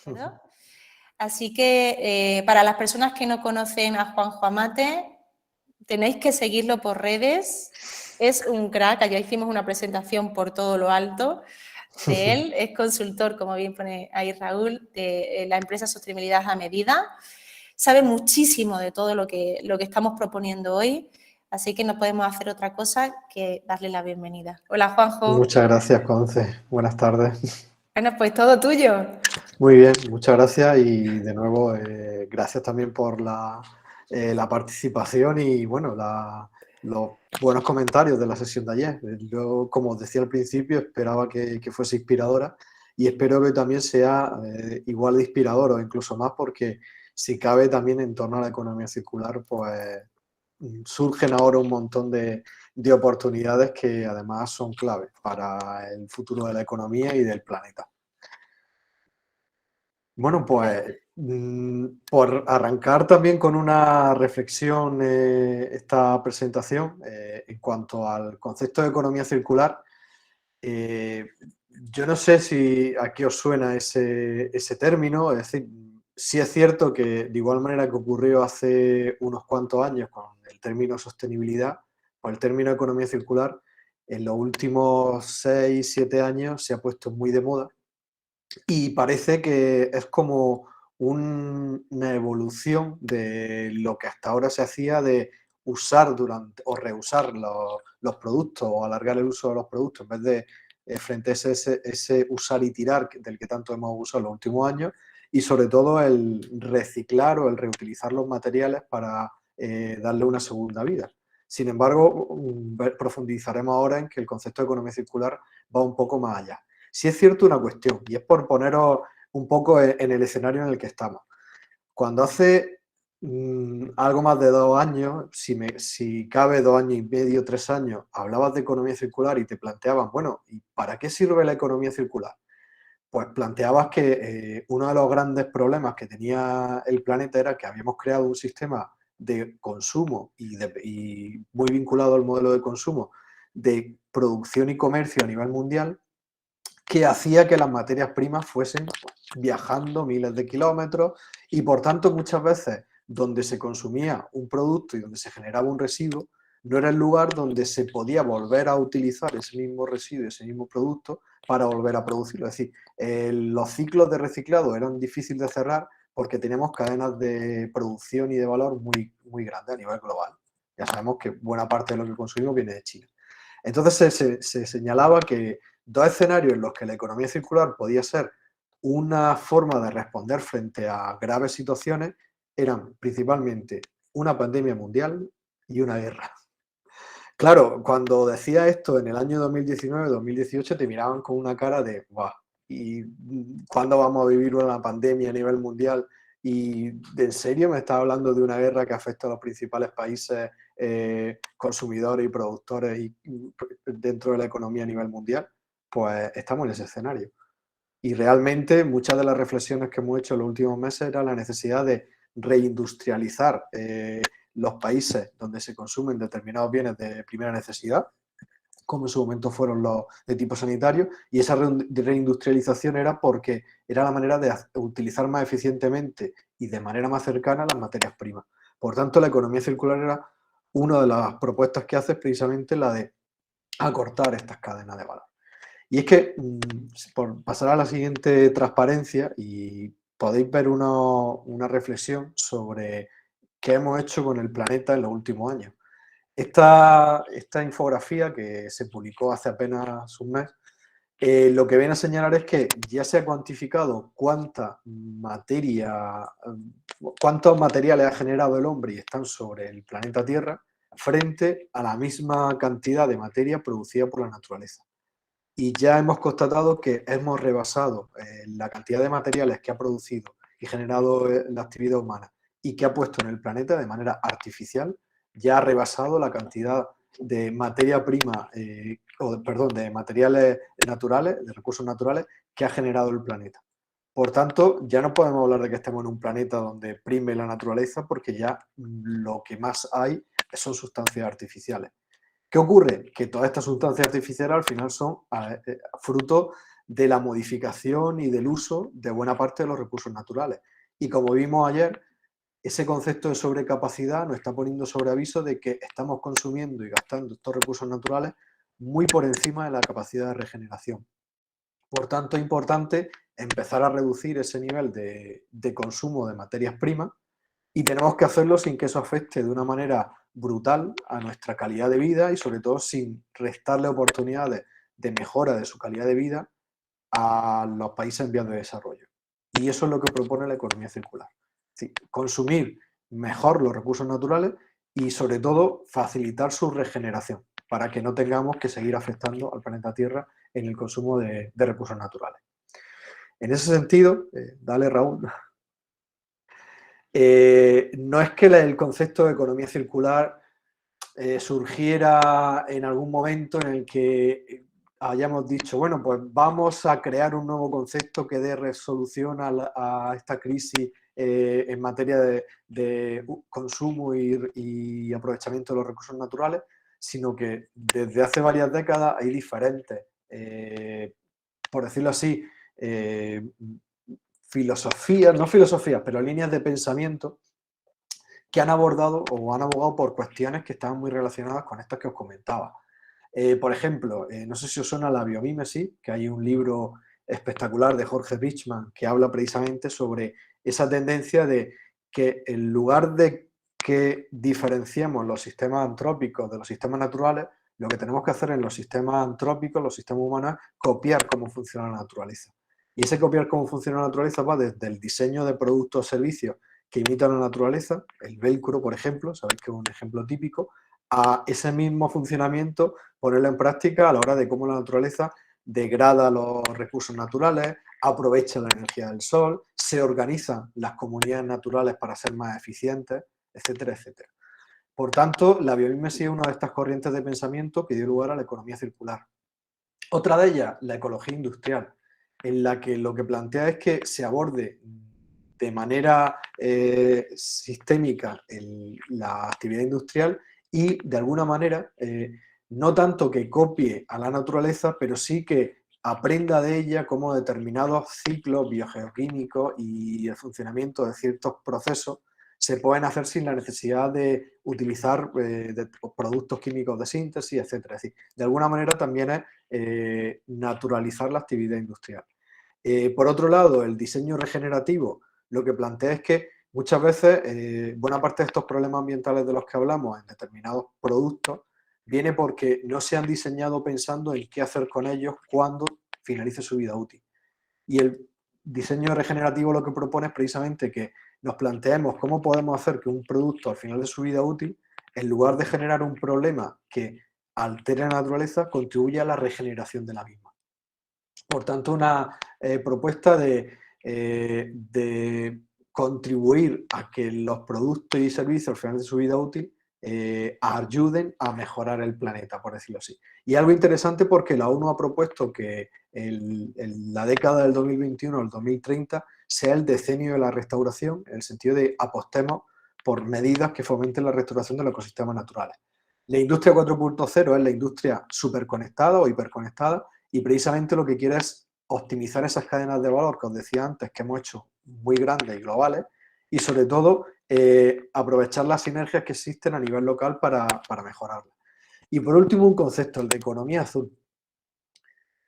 ¿De acuerdo? Así que para las personas que no conocen a Juanjo Amate, tenéis que seguirlo por redes. Es un crack, ayer hicimos una presentación por todo lo alto de él. Es consultor, como bien pone ahí Raúl, de la empresa Sostenibilidad a Medida. Sabe muchísimo de todo lo que estamos proponiendo hoy, así que no podemos hacer otra cosa que darle la bienvenida. Hola, Juanjo. Muchas gracias, Conce. Buenas tardes. Bueno, pues todo tuyo. Muy bien, muchas gracias y de nuevo gracias también por la participación y bueno, los buenos comentarios de la sesión de ayer. Yo, como os decía al principio, esperaba que fuese inspiradora y espero que también sea igual de inspirador o incluso más porque si cabe también en torno a la economía circular, pues surgen ahora un montón de oportunidades que además son claves para el futuro de la economía y del planeta. Bueno, pues por arrancar también con una reflexión esta presentación en cuanto al concepto de economía circular, yo no sé si aquí os suena ese término, es decir, sí es cierto que de igual manera que ocurrió hace unos cuantos años con el término sostenibilidad o el término economía circular, en los últimos 6, 7 años se ha puesto muy de moda y parece que es como una evolución de lo que hasta ahora se hacía de usar durante o reusar los productos o alargar el uso de los productos en vez de frente a ese usar y tirar del que tanto hemos usado en los últimos años y sobre todo el reciclar o el reutilizar los materiales para darle una segunda vida. Sin embargo, profundizaremos ahora en que el concepto de economía circular va un poco más allá. Sí es cierto una cuestión, y es por poneros un poco en el escenario en el que estamos. Cuando hace algo más de 2 años, si cabe 2 años y medio, 3 años, hablabas de economía circular y te planteaban, bueno, ¿y para qué sirve la economía circular? Pues planteabas que uno de los grandes problemas que tenía el planeta era que habíamos creado un sistema de consumo y muy vinculado al modelo de consumo de producción y comercio a nivel mundial que hacía que las materias primas fuesen viajando miles de kilómetros y por tanto muchas veces donde se consumía un producto y donde se generaba un residuo no era el lugar donde se podía volver a utilizar ese mismo residuo, ese mismo producto para volver a producirlo. Es decir, los ciclos de reciclado eran difíciles de cerrar porque teníamos cadenas de producción y de valor muy, muy grandes a nivel global. Ya sabemos que buena parte de lo que consumimos viene de China. Entonces se señalaba que 2 escenarios en los que la economía circular podía ser una forma de responder frente a graves situaciones eran principalmente una pandemia mundial y una guerra. Claro, cuando decía esto en el año 2019-2018 te miraban con una cara de ¡guau! ¿Y cuándo vamos a vivir una pandemia a nivel mundial? ¿Y en serio me estás hablando de una guerra que afecta a los principales países consumidores y productores dentro de la economía a nivel mundial? Pues estamos en ese escenario. Y realmente muchas de las reflexiones que hemos hecho en los últimos meses era la necesidad de reindustrializar los países donde se consumen determinados bienes de primera necesidad, como en su momento fueron los de tipo sanitario, y esa reindustrialización era porque era la manera de utilizar más eficientemente y de manera más cercana las materias primas. Por tanto, la economía circular era una de las propuestas que hace es precisamente la de acortar estas cadenas de valor. Y es que, por pasar a la siguiente transparencia, y podéis ver una reflexión sobre qué hemos hecho con el planeta en los últimos años. Esta infografía que se publicó hace apenas un mes, lo que viene a señalar es que ya se ha cuantificado cuántos materiales ha generado el hombre y están sobre el planeta Tierra frente a la misma cantidad de materia producida por la naturaleza. Y ya hemos constatado que hemos rebasado la cantidad de materiales que ha producido y generado la actividad humana y que ha puesto en el planeta de manera artificial, ya ha rebasado la cantidad de materia prima, de materiales naturales, de recursos naturales, que ha generado el planeta. Por tanto, ya no podemos hablar de que estemos en un planeta donde prime la naturaleza, porque ya lo que más hay son sustancias artificiales. ¿Qué ocurre? Que todas estas sustancias artificiales al final son fruto de la modificación y del uso de buena parte de los recursos naturales. Y como vimos ayer, ese concepto de sobrecapacidad nos está poniendo sobre aviso de que estamos consumiendo y gastando estos recursos naturales muy por encima de la capacidad de regeneración. Por tanto, es importante empezar a reducir ese nivel de consumo de materias primas y tenemos que hacerlo sin que eso afecte de una manera brutal a nuestra calidad de vida y sobre todo sin restarle oportunidades de mejora de su calidad de vida a los países en vías de desarrollo. Y eso es lo que propone la economía circular. Es decir, consumir mejor los recursos naturales y sobre todo facilitar su regeneración para que no tengamos que seguir afectando al planeta Tierra en el consumo de recursos naturales. En ese sentido, dale Raúl, no es que el concepto de economía circular surgiera en algún momento en el que hayamos dicho, bueno, pues vamos a crear un nuevo concepto que dé resolución a esta crisis en materia de consumo y aprovechamiento de los recursos naturales, sino que desde hace varias décadas hay diferentes, por decirlo así, filosofías, no filosofías, pero líneas de pensamiento que han abordado o han abogado por cuestiones que estaban muy relacionadas con estas que os comentaba. Por ejemplo, no sé si os suena la biomímesis, que hay un libro espectacular de Jorge Bichman que habla precisamente sobre esa tendencia de que en lugar de que diferenciemos los sistemas antrópicos de los sistemas naturales, lo que tenemos que hacer en los sistemas antrópicos, los sistemas humanos, es copiar cómo funciona la naturaleza. Y ese copiar cómo funciona la naturaleza va desde el diseño de productos o servicios que imitan la naturaleza, el velcro, por ejemplo, sabéis que es un ejemplo típico, a ese mismo funcionamiento, ponerlo en práctica a la hora de cómo la naturaleza degrada los recursos naturales, aprovecha la energía del sol, se organizan las comunidades naturales para ser más eficientes, etcétera, etcétera. Por tanto, la biomímesis es una de estas corrientes de pensamiento que dio lugar a la economía circular. Otra de ellas, la ecología industrial, en la que lo que plantea es que se aborde de manera sistémica la actividad industrial y de alguna manera no tanto que copie a la naturaleza, pero sí que aprenda de ella cómo determinados ciclos biogeoquímicos y el funcionamiento de ciertos procesos se pueden hacer sin la necesidad de utilizar productos químicos de síntesis, etcétera. Es decir, de alguna manera también es naturalizar la actividad industrial. Por otro lado, el diseño regenerativo lo que plantea es que muchas veces buena parte de estos problemas ambientales de los que hablamos en determinados productos viene porque no se han diseñado pensando en qué hacer con ellos cuando finalice su vida útil. Y el diseño regenerativo lo que propone es precisamente que nos planteemos cómo podemos hacer que un producto al final de su vida útil, en lugar de generar un problema que altere la naturaleza, contribuya a la regeneración de la misma. Por tanto, una propuesta de contribuir a que los productos y servicios al final de su vida útil ayuden a mejorar el planeta, por decirlo así. Y algo interesante porque la ONU ha propuesto que en la década del 2021 al 2030 sea el decenio de la restauración, en el sentido de apostemos por medidas que fomenten la restauración de los ecosistemas naturales. La industria 4.0 es la industria superconectada o hiperconectada y precisamente lo que quiere es optimizar esas cadenas de valor que os decía antes que hemos hecho muy grandes y globales y sobre todo aprovechar las sinergias que existen a nivel local para mejorarlas. Y por último, un concepto, el de economía azul.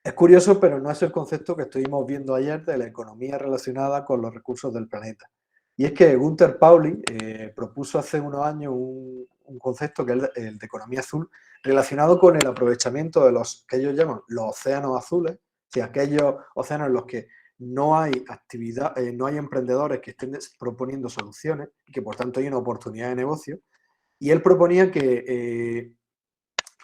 Es curioso, pero no es el concepto que estuvimos viendo ayer de la economía relacionada con los recursos del planeta. Y es que Gunther Pauli propuso hace unos años un concepto que es el de economía azul relacionado con el aprovechamiento de los que ellos llaman los océanos azules, es decir, aquellos océanos en los que no hay actividad, no hay emprendedores que estén proponiendo soluciones y que por tanto hay una oportunidad de negocio. Y él proponía que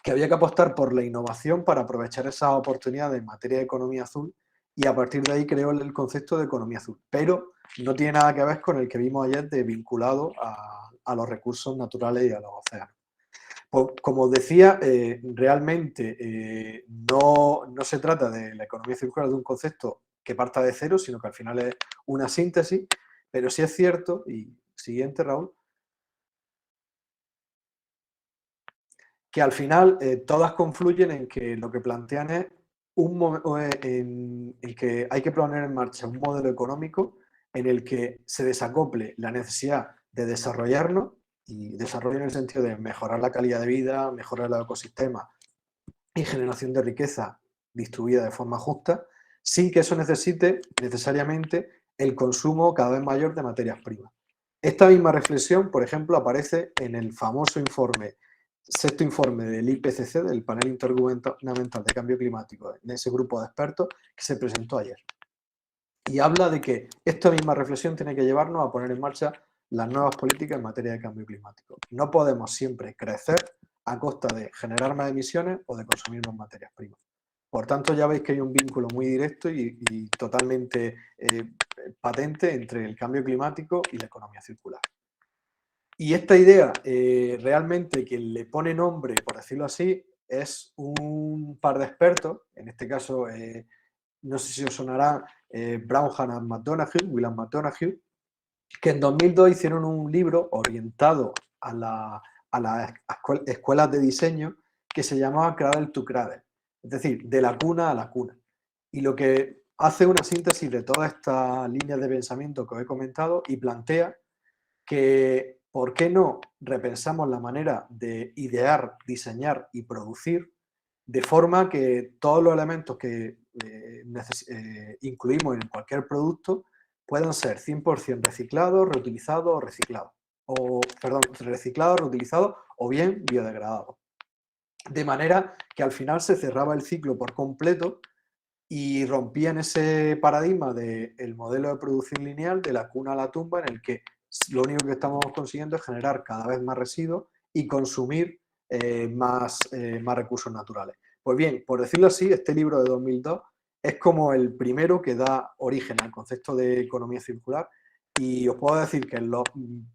había que apostar por la innovación para aprovechar esas oportunidades en materia de economía azul y a partir de ahí creó el concepto de economía azul. Pero no tiene nada que ver con el que vimos ayer de vinculado a los recursos naturales y a los océanos. Pues, como os decía, realmente no se trata de la economía circular de un concepto que parta de cero, sino que al final es una síntesis, pero sí es cierto, y siguiente Raúl, que al final todas confluyen en que lo que plantean es en el que hay que poner en marcha un modelo económico en el que se desacople la necesidad de desarrollarnos, y desarrollo en el sentido de mejorar la calidad de vida, mejorar el ecosistema y generación de riqueza distribuida de forma justa, sin que eso necesite necesariamente el consumo cada vez mayor de materias primas. Esta misma reflexión, por ejemplo, aparece en el famoso sexto informe del IPCC, del Panel Intergubernamental de Cambio Climático, en ese grupo de expertos que se presentó ayer. Y habla de que esta misma reflexión tiene que llevarnos a poner en marcha las nuevas políticas en materia de cambio climático. No podemos siempre crecer a costa de generar más emisiones o de consumir más materias primas. Por tanto, ya veis que hay un vínculo muy directo y totalmente patente entre el cambio climático y la economía circular. Y esta idea, realmente, quien le pone nombre, por decirlo así, es un par de expertos, en este caso, no sé si os sonará, Brownham McDonough, William McDonough, que en 2002 hicieron un libro orientado a las escuelas de diseño que se llamaba Cradle to Cradle, es decir, de la cuna a la cuna. Y lo que hace una síntesis de todas estas líneas de pensamiento que os he comentado y plantea que ¿por qué no repensamos la manera de idear, diseñar y producir de forma que todos los elementos que incluimos en cualquier producto puedan ser 100% reciclados, reutilizados o reciclados? Reciclados, reutilizados o bien biodegradados. De manera que al final se cerraba el ciclo por completo y rompían ese paradigma del modelo de producción lineal de la cuna a la tumba, en el que lo único que estamos consiguiendo es generar cada vez más residuos y consumir más recursos naturales. Pues bien, por decirlo así, este libro de 2002 es como el primero que da origen al concepto de economía circular, y os puedo decir que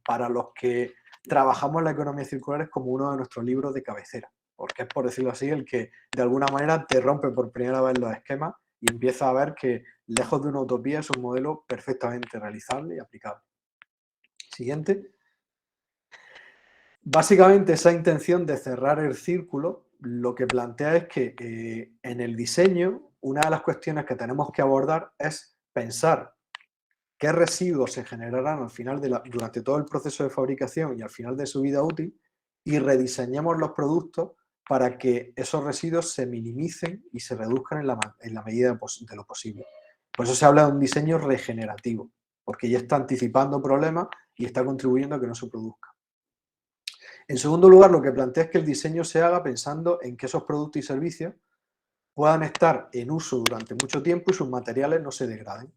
para los que trabajamos en la economía circular es como uno de nuestros libros de cabecera, porque es, por decirlo así, el que de alguna manera te rompe por primera vez los esquemas y empieza a ver que, lejos de una utopía, es un modelo perfectamente realizable y aplicable. Siguiente. Básicamente, esa intención de cerrar el círculo lo que plantea es que en el diseño, una de las cuestiones que tenemos que abordar es pensar qué residuos se generarán al final durante todo el proceso de fabricación y al final de su vida útil, y rediseñemos los productos para que esos residuos se minimicen y se reduzcan en la medida de lo posible. Por eso se habla de un diseño regenerativo, porque ya está anticipando problemas y está contribuyendo a que no se produzca. En segundo lugar, lo que plantea es que el diseño se haga pensando en que esos productos y servicios puedan estar en uso durante mucho tiempo y sus materiales no se degraden.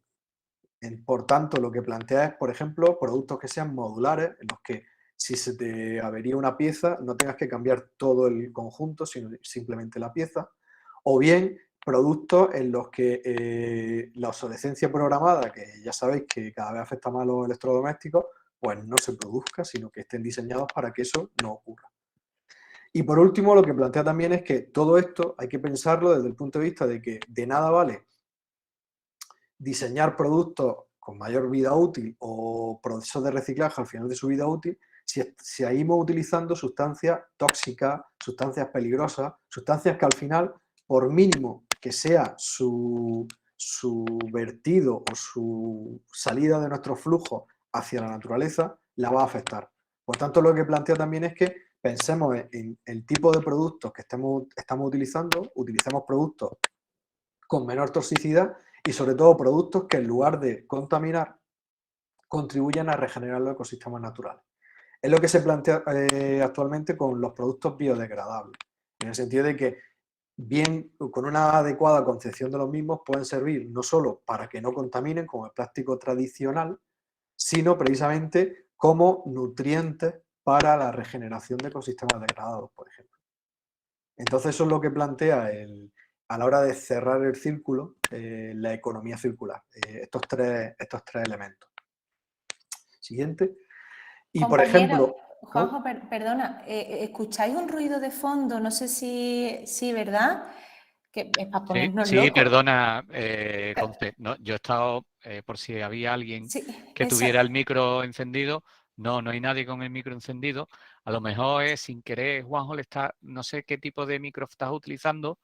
Por tanto, lo que plantea es, por ejemplo, productos que sean modulares, en los que si se te avería una pieza no tengas que cambiar todo el conjunto, sino simplemente la pieza. O bien productos en los que la obsolescencia programada, que ya sabéis que cada vez afecta más a los electrodomésticos, pues no se produzca, sino que estén diseñados para que eso no ocurra. Y por último, lo que plantea también es que todo esto hay que pensarlo desde el punto de vista de que de nada vale diseñar productos con mayor vida útil o procesos de reciclaje al final de su vida útil si seguimos utilizando sustancias tóxicas, sustancias peligrosas, sustancias que al final, por mínimo que sea su vertido o su salida de nuestro flujo hacia la naturaleza, la va a afectar. Por tanto, lo que plantea también es que pensemos en el tipo de productos que estamos utilizando, utilicemos productos con menor toxicidad y sobre todo productos que, en lugar de contaminar, contribuyan a regenerar los ecosistemas naturales. Es lo que se plantea actualmente con los productos biodegradables, en el sentido de que, bien, con una adecuada concepción de los mismos, pueden servir no solo para que no contaminen como el plástico tradicional, sino precisamente como nutrientes para la regeneración de ecosistemas degradados, por ejemplo. Entonces eso es lo que plantea a la hora de cerrar el círculo, la economía circular, estos tres elementos. Siguiente. Y por Compañero, ejemplo... Juanjo, perdona, ¿escucháis un ruido de fondo? No sé si ¿verdad? Que es para ponernos Sí, locos. perdona, Conce. No, yo he estado, por si había alguien Sí, que eso. tuviera el micro encendido. No hay nadie con el micro encendido. A lo mejor es sin querer, Juanjo, no sé qué tipo de micro estás utilizando.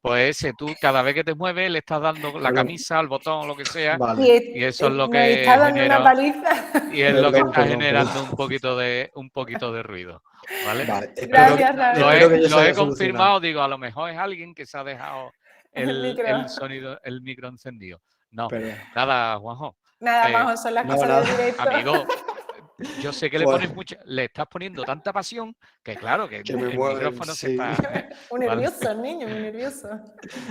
Pues tú cada vez que te mueves le estás dando la camisa, al botón o lo que sea, Vale. y eso es lo Me que está dando una genera, paliza. y es lo que está Perdón. generando un poquito de ruido, ¿vale? Vale, Pero Gracias, Raúl. espero que ya se lo he haya solucionado. confirmado, digo, a lo mejor es alguien que se ha dejado El micro. el sonido, el micro encendido. No, Perdón. nada, Juanjo. Nada, más, son las No, cosas nada. del directo. Amigo, yo sé que Pues, le estás poniendo tanta pasión que claro, que que me el mueven, micrófono se sí. está... Muy ¿vale? nervioso, niño, muy nervioso.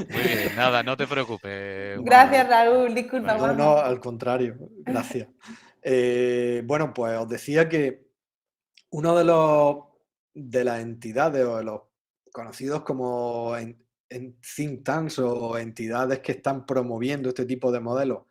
Muy bien, nada, no te preocupes, Juanjo. Gracias, Raúl. Disculpa, Vale. No, Juanjo. al contrario, gracias. Bueno, pues os decía que uno de las entidades o de los conocidos como en think tanks o entidades que están promoviendo este tipo de modelos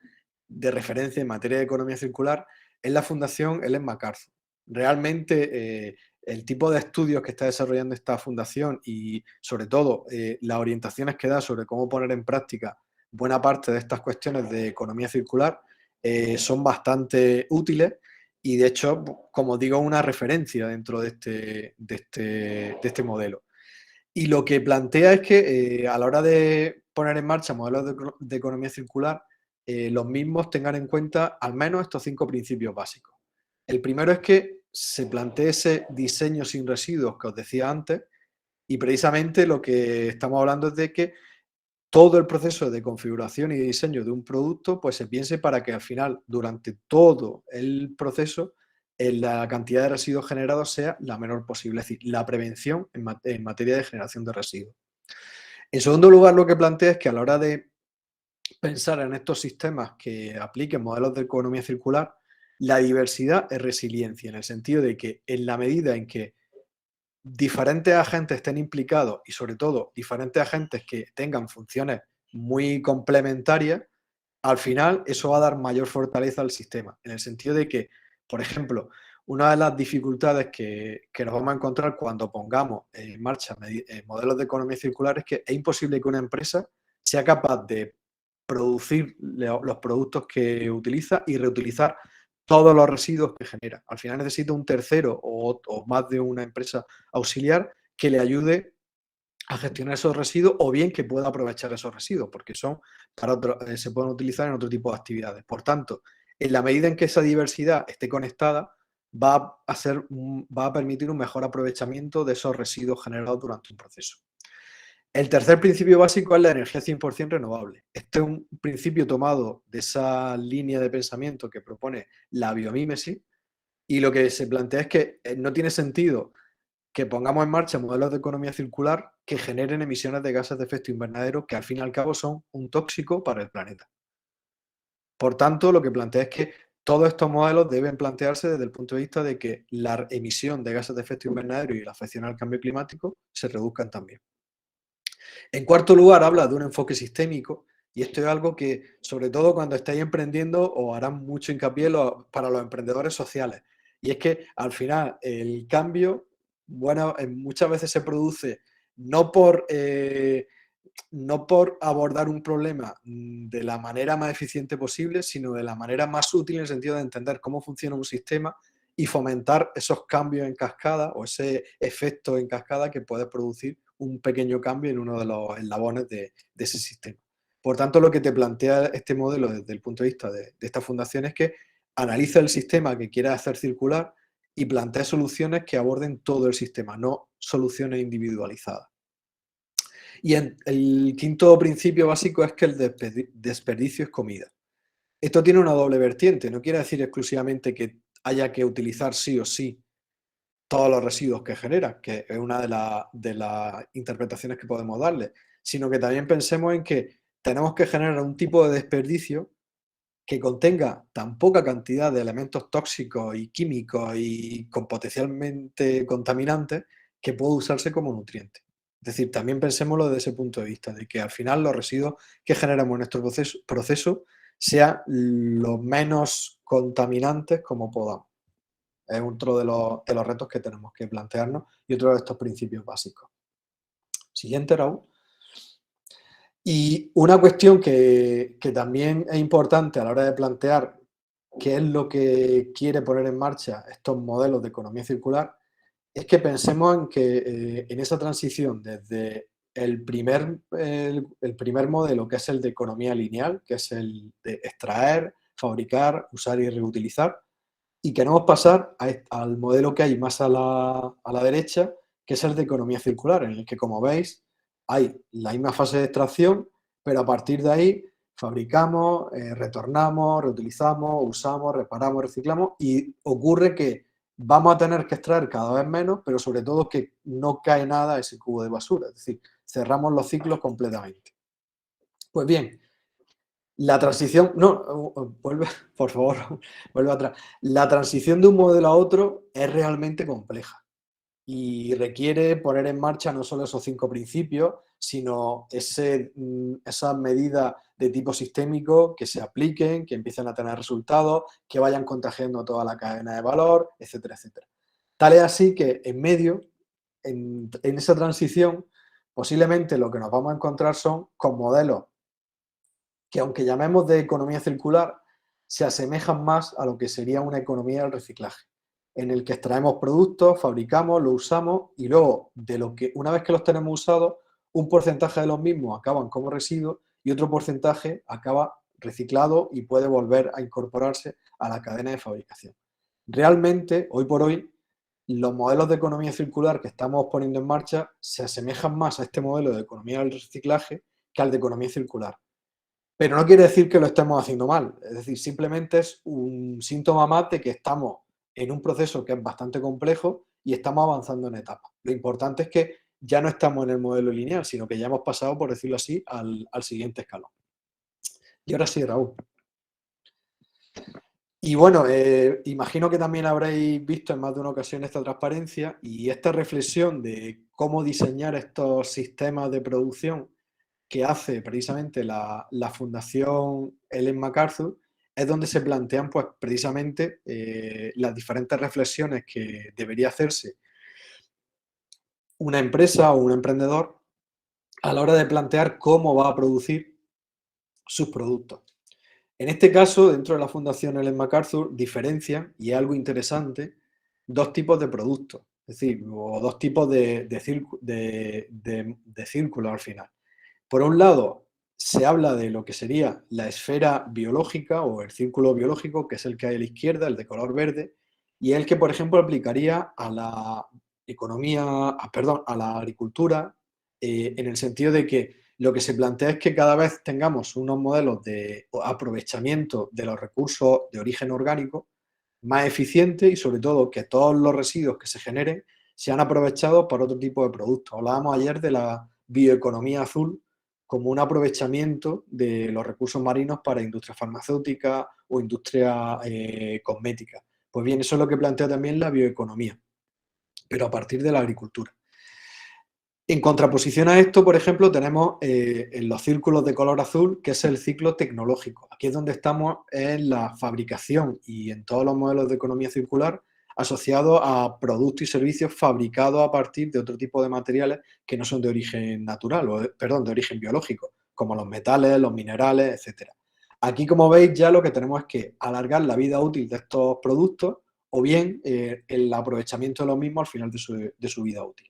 de referencia en materia de economía circular es la Fundación Ellen MacArthur. Realmente el tipo de estudios que está desarrollando esta fundación y sobre todo las orientaciones que da sobre cómo poner en práctica buena parte de estas cuestiones de economía circular son bastante útiles y de hecho, como digo, una referencia dentro de este modelo. Y lo que plantea es que a la hora de poner en marcha modelos de economía circular, los mismos tengan en cuenta al menos estos 5 principios básicos. El primero es que se plantee ese diseño sin residuos que os decía antes, y precisamente lo que estamos hablando es de que todo el proceso de configuración y de diseño de un producto pues se piense para que al final, durante todo el proceso, la cantidad de residuos generados sea la menor posible, es decir, la prevención en materia de generación de residuos. En segundo lugar, lo que plantea es que a la hora de pensar en estos sistemas que apliquen modelos de economía circular, la diversidad es resiliencia, en el sentido de que en la medida en que diferentes agentes estén implicados y sobre todo diferentes agentes que tengan funciones muy complementarias, al final eso va a dar mayor fortaleza al sistema, en el sentido de que, por ejemplo, una de las dificultades que nos vamos a encontrar cuando pongamos en marcha modelos de economía circular es que es imposible que una empresa sea capaz de producir los productos que utiliza y reutilizar todos los residuos que genera. Al final necesita un tercero o más de una empresa auxiliar que le ayude a gestionar esos residuos o bien que pueda aprovechar esos residuos, porque son se pueden utilizar en otro tipo de actividades. Por tanto, en la medida en que esa diversidad esté conectada, va a permitir un mejor aprovechamiento de esos residuos generados durante un proceso. El tercer principio básico es la energía 100% renovable. Este es un principio tomado de esa línea de pensamiento que propone la biomímesis y lo que se plantea es que no tiene sentido que pongamos en marcha modelos de economía circular que generen emisiones de gases de efecto invernadero que al fin y al cabo son un tóxico para el planeta. Por tanto, lo que plantea es que todos estos modelos deben plantearse desde el punto de vista de que la emisión de gases de efecto invernadero y la afección al cambio climático se reduzcan también. En cuarto lugar, habla de un enfoque sistémico y esto es algo que, sobre todo cuando estáis emprendiendo, os hará mucho hincapié para los emprendedores sociales. Y es que al final el cambio, bueno, muchas veces se produce no por abordar un problema de la manera más eficiente posible, sino de la manera más útil en el sentido de entender cómo funciona un sistema y fomentar esos cambios en cascada o ese efecto en cascada que puede producir un pequeño cambio en uno de los eslabones de ese sistema. Por tanto, lo que te plantea este modelo desde el punto de vista de esta fundación es que analiza el sistema que quiera hacer circular y plantea soluciones que aborden todo el sistema, no soluciones individualizadas. Y el quinto principio básico es que el desperdicio es comida. Esto tiene una doble vertiente, no quiere decir exclusivamente que haya que utilizar sí o sí todos los residuos que genera, que es una de las interpretaciones que podemos darle, sino que también pensemos en que tenemos que generar un tipo de desperdicio que contenga tan poca cantidad de elementos tóxicos y químicos y con potencialmente contaminantes que pueda usarse como nutriente. Es decir, también pensémoslo desde ese punto de vista, de que al final los residuos que generamos en nuestro proceso sean los menos contaminantes como podamos. Es otro de los retos que tenemos que plantearnos y otro de estos principios básicos. Siguiente, Raúl. Y una cuestión que también es importante a la hora de plantear qué es lo que quiere poner en marcha estos modelos de economía circular, es que pensemos en que en esa transición desde el primer modelo, que es el de economía lineal, que es el de extraer, fabricar, usar y reutilizar, y queremos pasar al modelo que hay más a la derecha, que es el de economía circular, en el que, como veis, hay la misma fase de extracción, pero a partir de ahí fabricamos, retornamos, reutilizamos, usamos, reparamos, reciclamos, y ocurre que vamos a tener que extraer cada vez menos, pero sobre todo que no cae nada a ese cubo de basura, es decir, cerramos los ciclos completamente. Pues bien, la transición, no, vuelve, por favor, vuelve atrás. La transición de un modelo a otro es realmente compleja y requiere poner en marcha no solo esos 5 principios, sino esas medidas de tipo sistémico que se apliquen, que empiecen a tener resultados, que vayan contagiando toda la cadena de valor, etcétera, etcétera. Tal es así que en medio, en esa transición, posiblemente lo que nos vamos a encontrar son con modelos que, aunque llamemos de economía circular, se asemejan más a lo que sería una economía del reciclaje, en el que extraemos productos, fabricamos, los usamos y luego, una vez que los tenemos usados, un porcentaje de los mismos acaban como residuos y otro porcentaje acaba reciclado y puede volver a incorporarse a la cadena de fabricación. Realmente, hoy por hoy, los modelos de economía circular que estamos poniendo en marcha se asemejan más a este modelo de economía del reciclaje que al de economía circular. Pero no quiere decir que lo estemos haciendo mal, es decir, simplemente es un síntoma más de que estamos en un proceso que es bastante complejo y estamos avanzando en etapas. Lo importante es que ya no estamos en el modelo lineal, sino que ya hemos pasado, por decirlo así, al siguiente escalón. Y ahora sí, Raúl. Y bueno, imagino que también habréis visto en más de una ocasión esta transparencia y esta reflexión de cómo diseñar estos sistemas de producción que hace precisamente la Fundación Ellen MacArthur, es donde se plantean pues, precisamente las diferentes reflexiones que debería hacerse una empresa o un emprendedor a la hora de plantear cómo va a producir sus productos. En este caso, dentro de la Fundación Ellen MacArthur, diferencian, y es algo interesante, dos tipos de productos, es decir, o dos tipos de círculos al final. Por un lado, se habla de lo que sería la esfera biológica o el círculo biológico, que es el que hay a la izquierda, el de color verde, y el que, por ejemplo, aplicaría a la a la agricultura, en el sentido de que lo que se plantea es que cada vez tengamos unos modelos de aprovechamiento de los recursos de origen orgánico más eficientes y, sobre todo, que todos los residuos que se generen sean aprovechados para otro tipo de productos. Hablábamos ayer de la bioeconomía azul como un aprovechamiento de los recursos marinos para industria farmacéutica o industria cosmética. Pues bien, eso es lo que plantea también la bioeconomía, pero a partir de la agricultura. En contraposición a esto, por ejemplo, tenemos en los círculos de color azul, que es el ciclo tecnológico. Aquí es donde estamos en la fabricación y en todos los modelos de economía circular asociados a productos y servicios fabricados a partir de otro tipo de materiales que no son de origen natural, de origen biológico, como los metales, los minerales, etc. Aquí, como veis, ya lo que tenemos es que alargar la vida útil de estos productos o bien el aprovechamiento de los mismos al final de su vida útil.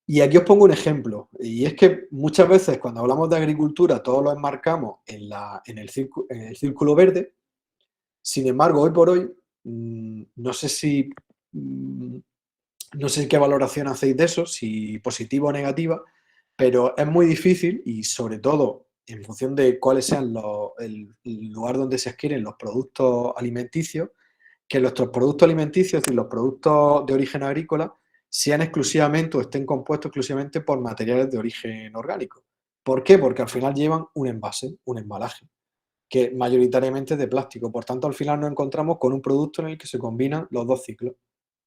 Y aquí os pongo un ejemplo, y es que muchas veces cuando hablamos de agricultura todos lo enmarcamos en el círculo verde. Sin embargo, hoy por hoy, no sé qué valoración hacéis de eso, si positiva o negativa, pero es muy difícil y, sobre todo, en función de cuáles sean el lugar donde se adquieren los productos alimenticios, que nuestros productos alimenticios, es decir, los productos de origen agrícola, sean exclusivamente o estén compuestos exclusivamente por materiales de origen orgánico. ¿Por qué? Porque al final llevan un envase, un embalaje, que mayoritariamente es de plástico. Por tanto, al final nos encontramos con un producto en el que se combinan los dos ciclos,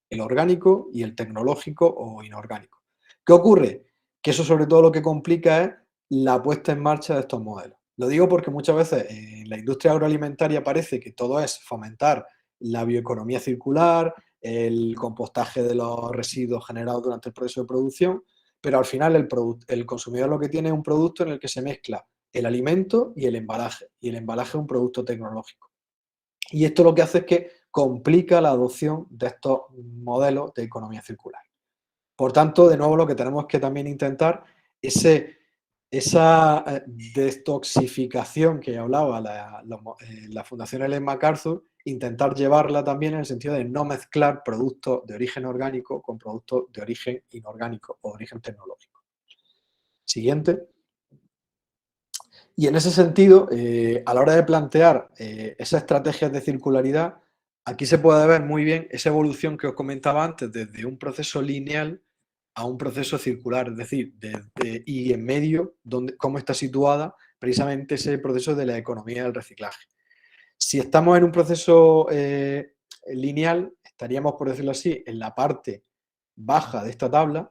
el orgánico y el tecnológico o inorgánico. ¿Qué ocurre? Que eso, sobre todo, lo que complica es la puesta en marcha de estos modelos. Lo digo porque muchas veces en la industria agroalimentaria parece que todo es fomentar la bioeconomía circular, el compostaje de los residuos generados durante el proceso de producción, pero al final el consumidor lo que tiene es un producto en el que se mezcla el alimento y el embalaje es un producto tecnológico. Y esto lo que hace es que complica la adopción de estos modelos de economía circular. Por tanto, de nuevo, lo que tenemos que también intentar es esa detoxificación que hablaba la Fundación Ellen MacArthur, intentar llevarla también en el sentido de no mezclar productos de origen orgánico con productos de origen inorgánico o de origen tecnológico. Siguiente. Y en ese sentido, a la hora de plantear esas estrategias de circularidad, aquí se puede ver muy bien esa evolución que os comentaba antes, desde un proceso lineal a un proceso circular, es decir, y en medio, cómo está situada precisamente ese proceso de la economía del reciclaje. Si estamos en un proceso lineal, estaríamos, por decirlo así, en la parte baja de esta tabla,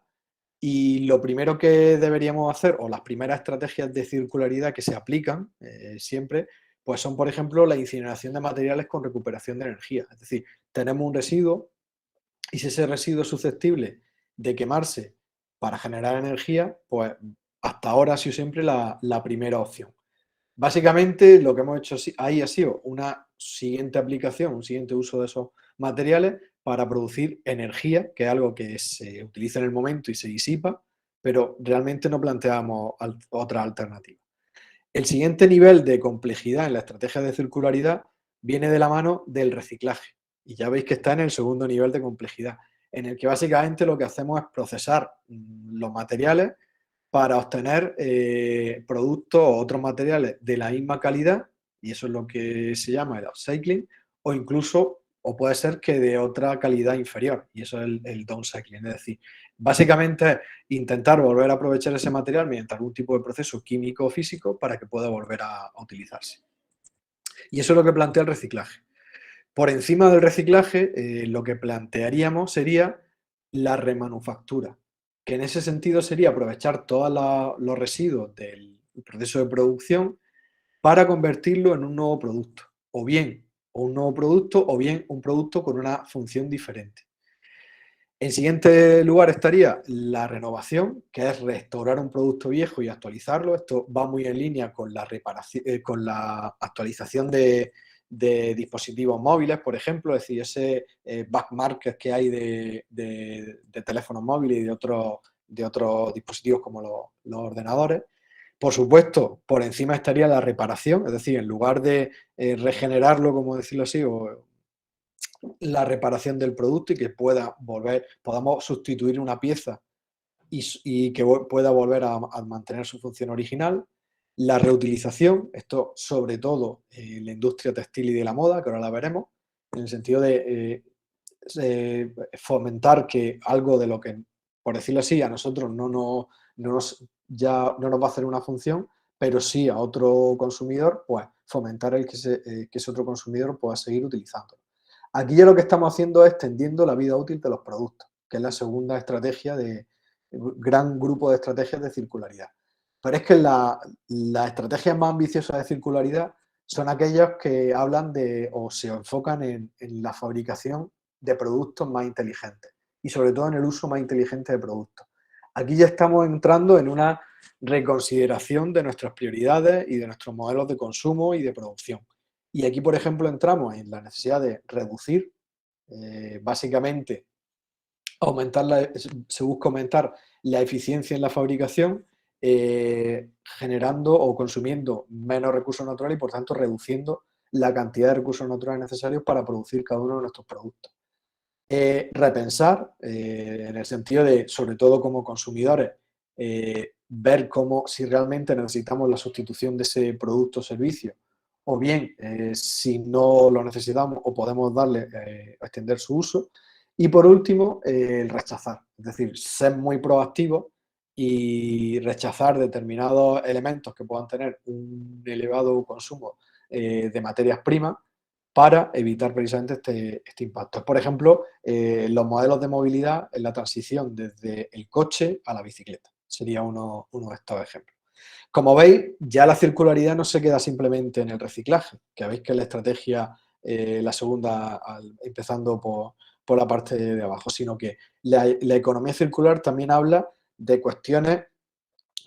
y lo primero que deberíamos hacer, o las primeras estrategias de circularidad que se aplican siempre, pues son, por ejemplo, la incineración de materiales con recuperación de energía. Es decir, tenemos un residuo y si ese residuo es susceptible de quemarse para generar energía, pues hasta ahora ha sido siempre la primera opción. Básicamente lo que hemos hecho ahí ha sido una siguiente aplicación, un siguiente uso de esos materiales para producir energía, que es algo que se utiliza en el momento y se disipa, pero realmente no planteamos otra alternativa. El siguiente nivel de complejidad en la estrategia de circularidad viene de la mano del reciclaje. Y ya veis que está en el segundo nivel de complejidad, en el que básicamente lo que hacemos es procesar los materiales para obtener productos o otros materiales de la misma calidad, y eso es lo que se llama el upcycling, o incluso, o puede ser que de otra calidad inferior, y eso es el downcycling. Es decir, básicamente es intentar volver a aprovechar ese material mediante algún tipo de proceso químico o físico para que pueda volver a utilizarse. Y eso es lo que plantea el reciclaje. Por encima del reciclaje, lo que plantearíamos sería la remanufactura, que en ese sentido sería aprovechar todos los residuos del proceso de producción para convertirlo en un nuevo producto, o bien un nuevo producto o bien un producto con una función diferente. En siguiente lugar estaría la renovación, que es restaurar un producto viejo y actualizarlo. Esto va muy en línea con la actualización de dispositivos móviles, por ejemplo, es decir, ese back market que hay de teléfonos móviles y de otros dispositivos como los ordenadores. Por supuesto, por encima estaría la reparación, es decir, en lugar de regenerarlo, como decirlo así, o la reparación del producto y que podamos sustituir una pieza y que pueda volver a mantener su función original. La reutilización, esto sobre todo en la industria textil y de la moda, que ahora la veremos, en el sentido de fomentar que algo de lo que, por decirlo así, a nosotros no nos va a hacer una función, pero sí a otro consumidor, pues fomentar que ese otro consumidor pueda seguir utilizándolo. Aquí ya lo que estamos haciendo es extendiendo la vida útil de los productos, que es la segunda estrategia gran grupo de estrategias de circularidad. Pero es que las estrategias más ambiciosas de circularidad son aquellas que hablan o se enfocan en la fabricación de productos más inteligentes y sobre todo en el uso más inteligente de productos. Aquí ya estamos entrando en una reconsideración de nuestras prioridades y de nuestros modelos de consumo y de producción. Y aquí, por ejemplo, entramos en la necesidad de reducir, básicamente, se busca aumentar la eficiencia en la fabricación, generando o consumiendo menos recursos naturales y, por tanto, reduciendo la cantidad de recursos naturales necesarios para producir cada uno de nuestros productos. Repensar, en el sentido de, sobre todo como consumidores, ver si realmente necesitamos la sustitución de ese producto o servicio, o bien si no lo necesitamos o podemos extender su uso. Y por último, el rechazar, es decir, ser muy proactivo y rechazar determinados elementos que puedan tener un elevado consumo de materias primas para evitar precisamente este impacto. Por ejemplo, los modelos de movilidad en la transición desde el coche a la bicicleta. Sería uno de estos ejemplos. Como veis, ya la circularidad no se queda simplemente en el reciclaje, que veis que es la estrategia, la segunda, empezando por la parte de abajo, sino que la economía circular también habla de cuestiones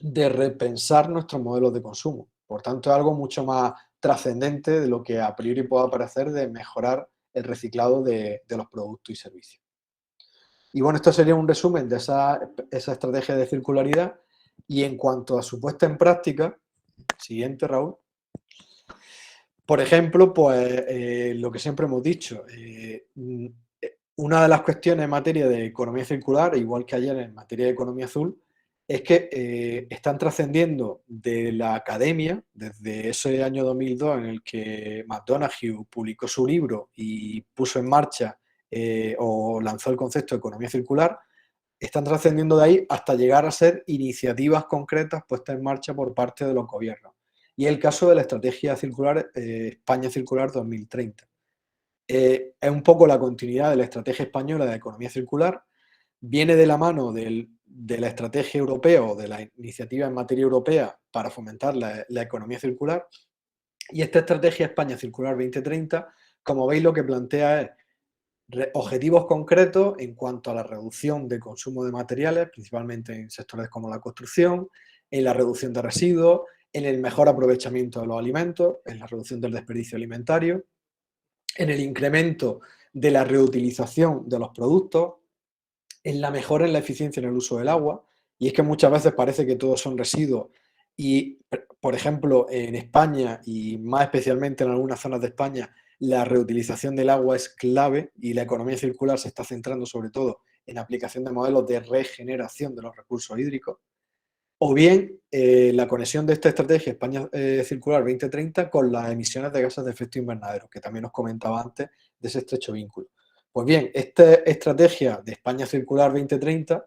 de repensar nuestros modelos de consumo. Por tanto, es algo mucho más trascendente de lo que a priori pueda parecer de mejorar el reciclado de los productos y servicios. Y bueno, esto sería un resumen de esa estrategia de circularidad. Y en cuanto a su puesta en práctica, siguiente, Raúl. Por ejemplo, pues lo que siempre hemos dicho, una de las cuestiones en materia de economía circular, igual que ayer en materia de economía azul, es que están trascendiendo de la academia desde ese año 2002 en el que McDonough publicó su libro y puso en marcha o lanzó el concepto de economía circular. Están trascendiendo de ahí hasta llegar a ser iniciativas concretas puestas en marcha por parte de los gobiernos. Y el caso de la estrategia circular España Circular 2030. Es un poco la continuidad de la estrategia española de economía circular, viene de la mano de la estrategia europea o de la iniciativa en materia europea para fomentar la economía circular. Y esta estrategia España Circular 2030, como veis, lo que plantea es objetivos concretos en cuanto a la reducción de consumo de materiales, principalmente en sectores como la construcción, en la reducción de residuos, en el mejor aprovechamiento de los alimentos, en la reducción del desperdicio alimentario, en el incremento de la reutilización de los productos, en la mejora en la eficiencia en el uso del agua. Y es que muchas veces parece que todos son residuos y, por ejemplo, en España y más especialmente en algunas zonas de España, la reutilización del agua es clave y la economía circular se está centrando sobre todo en aplicación de modelos de regeneración de los recursos hídricos. O bien la conexión de esta estrategia España Circular 2030 con las emisiones de gases de efecto invernadero, que también os comentaba antes de ese estrecho vínculo. Pues bien, esta estrategia de España Circular 2030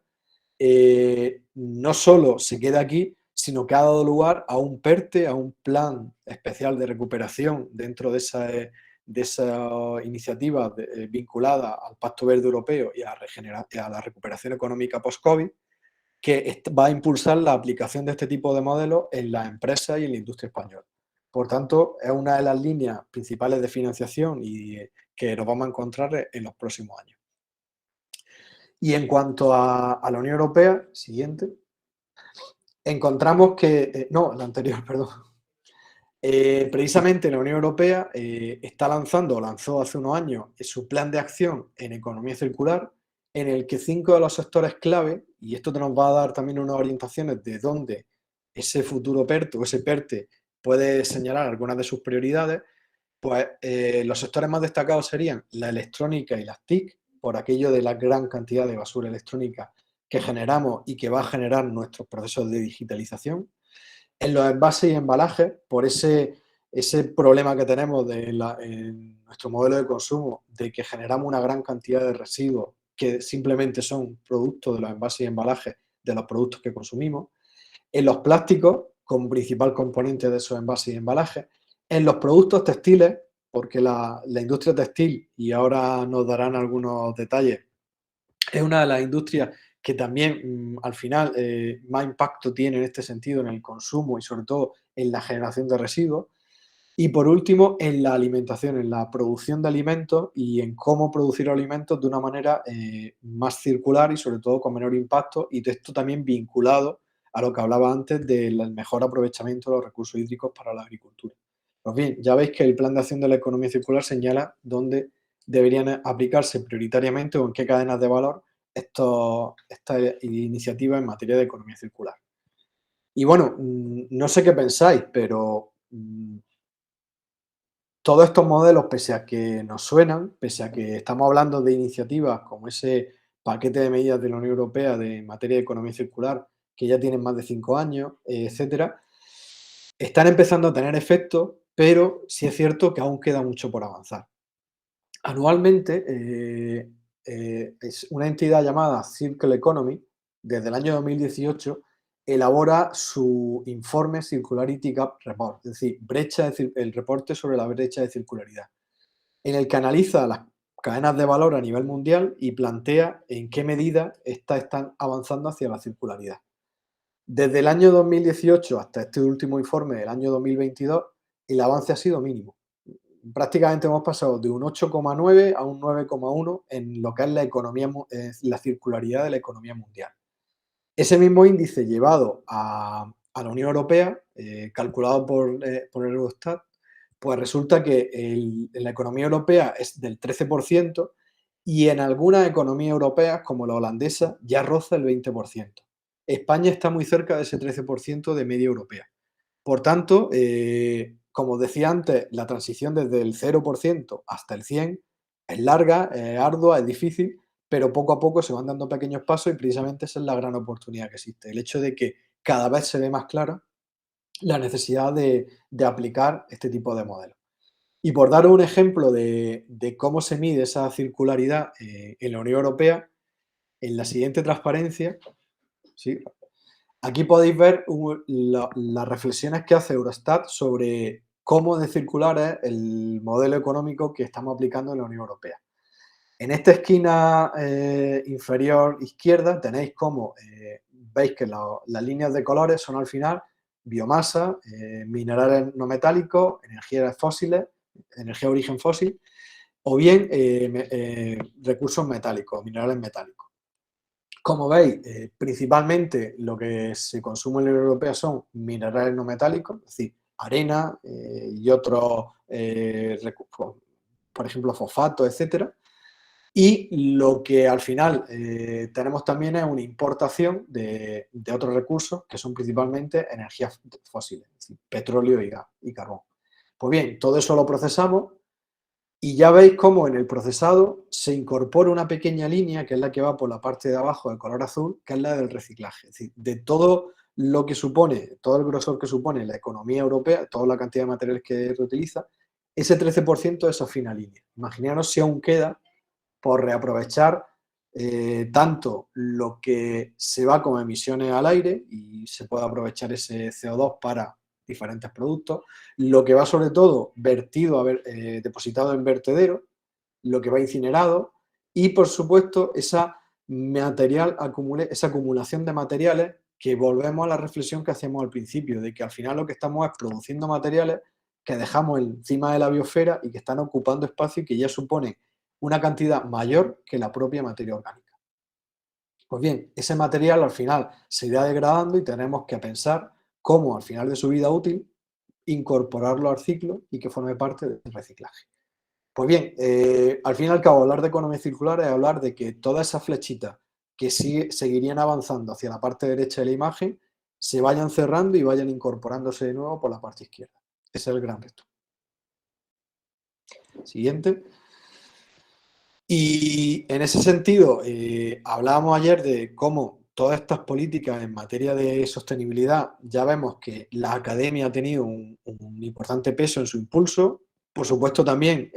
no solo se queda aquí, sino que ha dado lugar a un PERTE, a un plan especial de recuperación dentro de esa iniciativa vinculada al Pacto Verde Europeo y a la recuperación económica post-COVID, que va a impulsar la aplicación de este tipo de modelos en las empresas y en la industria española. Por tanto, es una de las líneas principales de financiación y que nos vamos a encontrar en los próximos años. Y en cuanto a la Unión Europea, siguiente, encontramos que, no, la anterior, perdón. Precisamente la Unión Europea está lanzó hace unos años su plan de acción en economía circular, en el que 5 de los sectores clave, y esto nos va a dar también unas orientaciones de dónde ese futuro PERTE o ese PERTE puede señalar algunas de sus prioridades, pues los sectores más destacados serían la electrónica y las TIC, por aquello de la gran cantidad de basura electrónica que generamos y que va a generar nuestros procesos de digitalización. En los envases y embalajes, por ese problema que tenemos en nuestro modelo de consumo, de que generamos una gran cantidad de residuos que simplemente son producto de los envases y embalajes de los productos que consumimos. En los plásticos, como principal componente de esos envases y embalajes. En los productos textiles, porque la industria textil, y ahora nos darán algunos detalles, es una de las industrias que también al final más impacto tiene en este sentido en el consumo y sobre todo en la generación de residuos. Y por último, en la alimentación, en la producción de alimentos y en cómo producir alimentos de una manera más circular y sobre todo con menor impacto, y esto también vinculado a lo que hablaba antes del mejor aprovechamiento de los recursos hídricos para la agricultura. Pues bien, ya veis que el plan de acción de la economía circular señala dónde deberían aplicarse prioritariamente o en qué cadenas de valor esta iniciativa en materia de economía circular. Y bueno, no sé qué pensáis, pero todos estos modelos, pese a que nos suenan, pese a que estamos hablando de iniciativas como ese paquete de medidas de la Unión Europea en materia de economía circular, que ya tienen más de 5 años, etcétera, están empezando a tener efecto, pero sí es cierto que aún queda mucho por avanzar. Anualmente, es una entidad llamada Circle Economy, desde el año 2018, elabora su informe Circularity Gap Report, es decir, el reporte sobre la brecha de circularidad, en el que analiza las cadenas de valor a nivel mundial y plantea en qué medida estas están avanzando hacia la circularidad. Desde el año 2018 hasta este último informe del año 2022, el avance ha sido mínimo. Prácticamente hemos pasado de un 8,9 a un 9,1 en lo que es la circularidad de la economía mundial. Ese mismo índice llevado a la Unión Europea, calculado por el Eurostat, Pues resulta que en la economía europea es del 13% y en algunas economías europeas, como la holandesa, ya roza el 20%. España está muy cerca de ese 13% de media europea. Por tanto, como decía antes, la transición desde el 0% hasta el 100% es larga, es ardua, es difícil, pero poco a poco se van dando pequeños pasos y precisamente esa es la gran oportunidad que existe. El hecho de que cada vez se ve más clara la necesidad de aplicar este tipo de modelos. Y por dar un ejemplo de cómo se mide esa circularidad en la Unión Europea, en la siguiente transparencia, ¿sí? Aquí podéis ver las reflexiones que hace Eurostat sobre cómo de circular es el modelo económico que estamos aplicando en la Unión Europea. En esta esquina inferior izquierda tenéis cómo veis que las líneas de colores son al final biomasa, minerales no metálicos, energías fósiles, energía de origen fósil, o bien recursos metálicos, minerales metálicos. Como veis, principalmente lo que se consume en la Unión Europea son minerales no metálicos, es decir, arena y otros recursos, por ejemplo, fosfato, etcétera. Y lo que al final tenemos también es una importación de otros recursos que son principalmente energías fósiles, es decir, petróleo y gas y carbón. Pues bien, todo eso lo procesamos y ya veis cómo en el procesado se incorpora una pequeña línea que es la que va por la parte de abajo de color azul, que es la del reciclaje. Es decir, de todo lo que supone, todo el grosor que supone la economía europea, toda la cantidad de materiales que reutiliza, ese 13% es esa fina línea. Imaginaros si aún queda por reaprovechar tanto lo que se va como emisiones al aire y se puede aprovechar ese CO2 para diferentes productos, lo que va sobre todo vertido, depositado en vertedero, lo que va incinerado y por supuesto esa acumulación de materiales que volvemos a la reflexión que hacíamos al principio, de que al final lo que estamos es produciendo materiales que dejamos encima de la biosfera y que están ocupando espacio y que ya suponen una cantidad mayor que la propia materia orgánica. Pues bien, ese material al final se irá degradando y tenemos que pensar cómo al final de su vida útil incorporarlo al ciclo y que forme parte del reciclaje. Pues bien, al fin y al cabo, hablar de economía circular es hablar de que todas esas flechitas que seguirían avanzando hacia la parte derecha de la imagen se vayan cerrando y vayan incorporándose de nuevo por la parte izquierda. Ese es el gran reto. Siguiente. Y en ese sentido, hablábamos ayer de cómo todas estas políticas en materia de sostenibilidad, ya vemos que la academia ha tenido un importante peso en su impulso. Por supuesto, también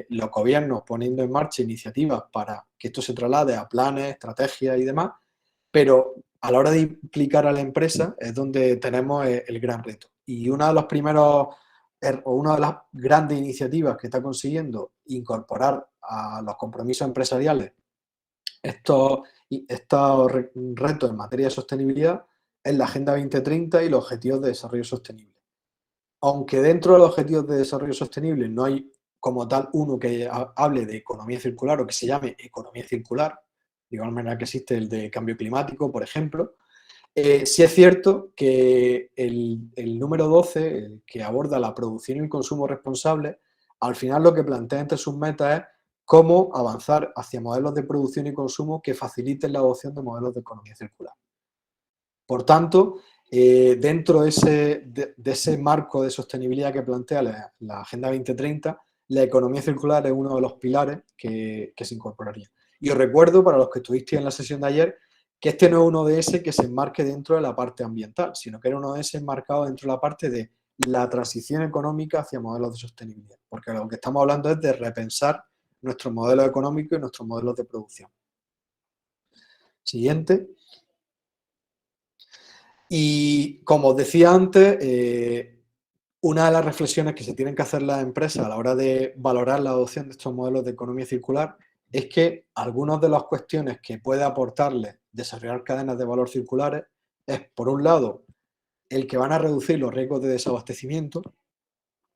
los gobiernos poniendo en marcha iniciativas para que esto se traslade a planes, estrategias y demás, pero a la hora de implicar a la empresa es donde tenemos el gran reto. Y uno de los primeros o una de las grandes iniciativas que está consiguiendo incorporar a los compromisos empresariales estos retos en materia de sostenibilidad es la Agenda 2030 y los Objetivos de Desarrollo Sostenible. Aunque dentro de los Objetivos de Desarrollo Sostenible no hay como tal uno que hable de economía circular o que se llame economía circular, de igual manera que existe el de cambio climático, por ejemplo, sí es cierto que el número 12, el que aborda la producción y el consumo responsable, al final lo que plantea entre sus metas es cómo avanzar hacia modelos de producción y consumo que faciliten la adopción de modelos de economía circular. Por tanto, dentro de ese marco de sostenibilidad que plantea la Agenda 2030, la economía circular es uno de los pilares que se incorporaría. Y os recuerdo, para los que estuvisteis en la sesión de ayer, que este no es un ODS que se enmarque dentro de la parte ambiental, sino que era un ODS enmarcado dentro de la parte de la transición económica hacia modelos de sostenibilidad, porque lo que estamos hablando es de repensar nuestros modelos económicos y nuestros modelos de producción. Siguiente. Y como os decía antes, una de las reflexiones que se tienen que hacer las empresas a la hora de valorar la adopción de estos modelos de economía circular es que algunas de las cuestiones que puede aportarles desarrollar cadenas de valor circulares es, por un lado, el que van a reducir los riesgos de desabastecimiento,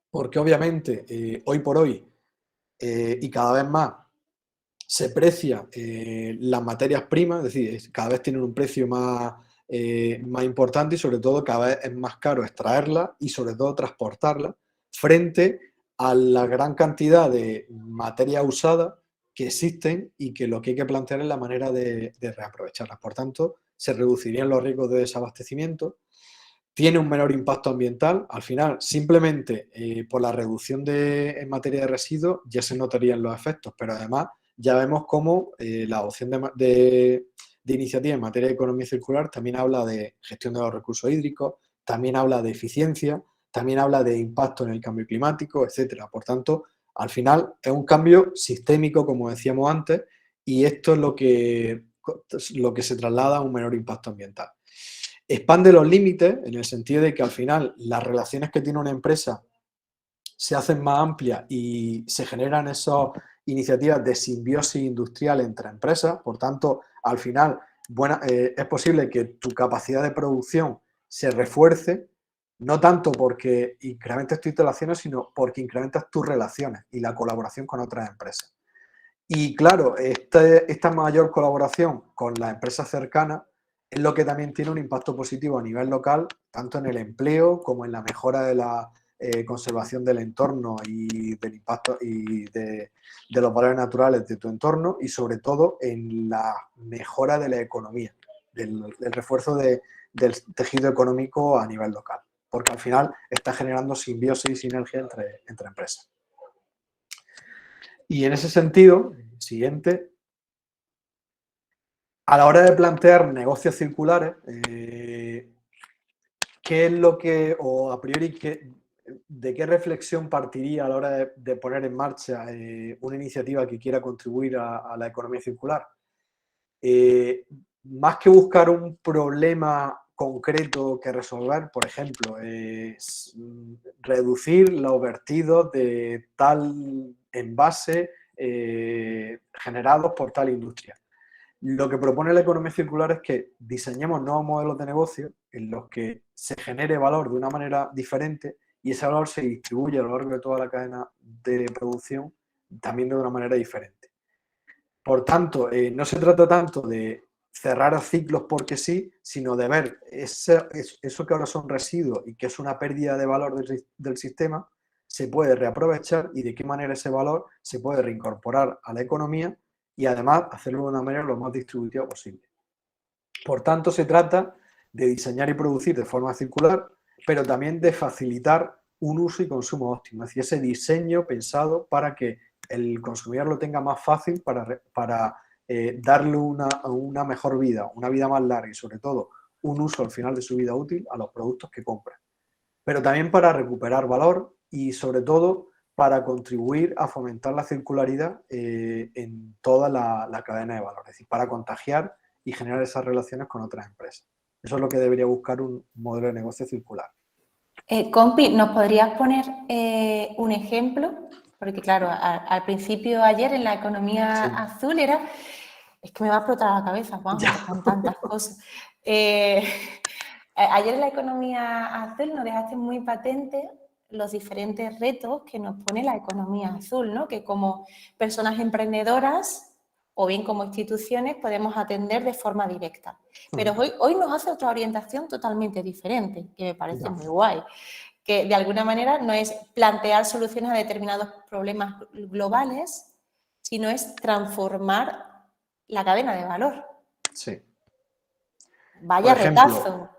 porque obviamente hoy por hoy y cada vez más se precia las materias primas, es decir, cada vez tienen un precio más importante y sobre todo cada vez es más caro extraerlas y sobre todo transportarlas frente a la gran cantidad de materia usada que existen y que lo que hay que plantear es la manera de reaprovecharlas. Por tanto, se reducirían los riesgos de desabastecimiento, tiene un menor impacto ambiental. Al final, simplemente por la reducción en materia de residuos ya se notarían los efectos, pero además ya vemos cómo la adopción de iniciativas en materia de economía circular también habla de gestión de los recursos hídricos, también habla de eficiencia, también habla de impacto en el cambio climático, etcétera. Por tanto, al final es un cambio sistémico, como decíamos antes, y esto es lo que se traslada a un menor impacto ambiental. Expande los límites en el sentido de que al final las relaciones que tiene una empresa se hacen más amplias y se generan esas iniciativas de simbiosis industrial entre empresas. Por tanto, al final es posible que tu capacidad de producción se refuerce, no tanto porque incrementes tus instalaciones, sino porque incrementas tus relaciones y la colaboración con otras empresas. Y claro, esta mayor colaboración con las empresas cercanas es lo que también tiene un impacto positivo a nivel local, tanto en el empleo como en la mejora de la conservación del entorno y del impacto y de los valores naturales de tu entorno, y sobre todo en la mejora de la economía, del refuerzo del tejido económico a nivel local, porque al final está generando simbiosis y sinergia entre empresas. Y en ese sentido, siguiente, a la hora de plantear negocios circulares, ¿qué es lo que, o a priori, de qué reflexión partiría a la hora de poner en marcha una iniciativa que quiera contribuir a la economía circular? Más que buscar un problema concreto que resolver, por ejemplo, es reducir los vertidos de tal envase generados por tal industria. Lo que propone la economía circular es que diseñemos nuevos modelos de negocio en los que se genere valor de una manera diferente y ese valor se distribuye a lo largo de toda la cadena de producción también de una manera diferente. Por tanto, no se trata tanto de cerrar ciclos porque sí, sino de ver eso que ahora son residuos y que es una pérdida de valor del sistema, se puede reaprovechar y de qué manera ese valor se puede reincorporar a la economía y además hacerlo de una manera lo más distributiva posible. Por tanto, se trata de diseñar y producir de forma circular, pero también de facilitar un uso y consumo óptimo, es decir, ese diseño pensado para que el consumidor lo tenga más fácil para darle una mejor vida, una vida más larga y sobre todo un uso al final de su vida útil a los productos que compra. Pero también para recuperar valor y sobre todo para contribuir a fomentar la circularidad en toda la cadena de valor, es decir, para contagiar y generar esas relaciones con otras empresas. Eso es lo que debería buscar un modelo de negocio circular. Compi, ¿nos podrías poner un ejemplo? Porque claro, al principio ayer en la economía azul era... Es que me va a explotar la cabeza, Juan, con tantas cosas. Ayer en la economía azul nos dejaste muy patente los diferentes retos que nos pone la economía azul, ¿no? Que como personas emprendedoras o bien como instituciones podemos atender de forma directa. Pero hoy nos hace otra orientación totalmente diferente, que me parece muy guay, que de alguna manera no es plantear soluciones a determinados problemas globales, sino es transformar la cadena de valor. Sí. Vaya por ejemplo, retazo.